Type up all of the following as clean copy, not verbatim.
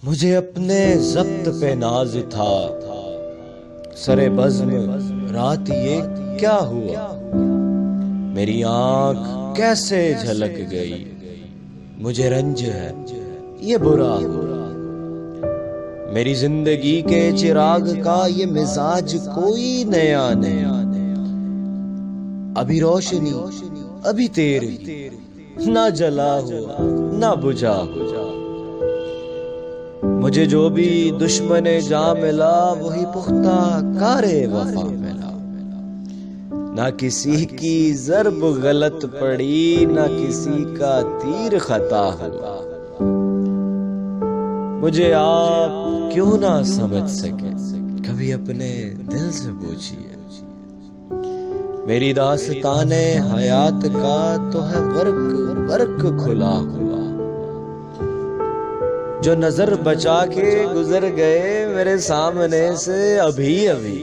مجھے اپنے ضبط پہ ناز تھا، سرے بزم رات یہ کیا ہوا، میری آنکھ کیسے جھلک گئی، مجھے رنج ہے یہ برا ہوا، میری زندگی کے چراغ کا یہ مزاج کوئی نیا نہیں، ابھی روشنی ابھی تیری نہ جلا ہوا نہ بجھا ہوا، مجھے جو بھی دشمن جاں ملا وہی پختہ کار وفا ملا، نہ کسی کی ضرب غلط پڑی نہ کسی کا تیر خطا ہوا، مجھے آپ کیوں نہ سمجھ سکے کبھی اپنے دل سے پوچھئے، میری داستان حیات کا تو ہے ورق ورق کھلا ہوا، جو نظر بچا کے گزر گئے میرے سامنے سے ابھی ابھی،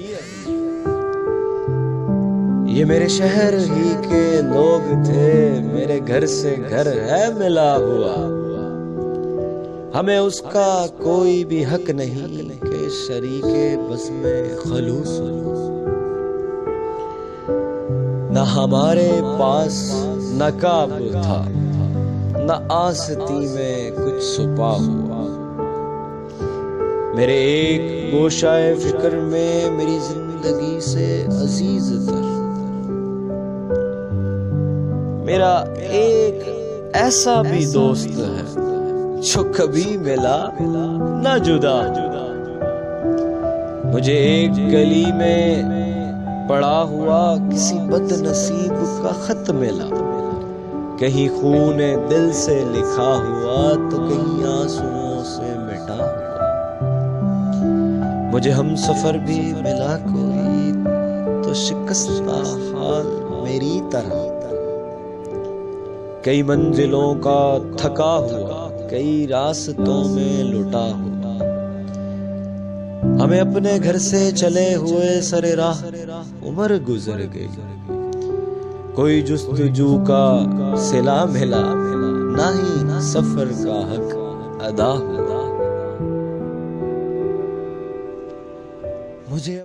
یہ میرے شہر ہی کے لوگ تھے، میرے گھر سے گھر ہے ملا ہوا، ہمیں اس کا کوئی بھی حق نہیں کہ شریک بزم خلوص ہو، نہ ہمارے پاس نقاب تھا نہ آستی میں کچھ چھپا ہوا، میرے ایک گوشہ فکر میں میری زندگی سے عزیز تر، میرا ایک ایسا بھی دوست ہے جو کبھی ملا نہ جدا، مجھے ایک گلی میں پڑا ہوا کسی بد نصیب کا خط ملا، کہیں خون دل سے لکھا ہوا تو کہیں آنسوؤں سے مٹا ہوا، مجھے ہم سفر بھی ملا کوئی تو شکستہ حال میری طرح، کئی منزلوں کا تھکا ہوا کئی راستوں میں لٹا ہوا، ہمیں اپنے گھر سے چلے ہوئے سر راہ عمر گزر گئی، کوئی جستجو کا صلہ ملا نہ ہی سفر کا حق ادا ہوا، مجھے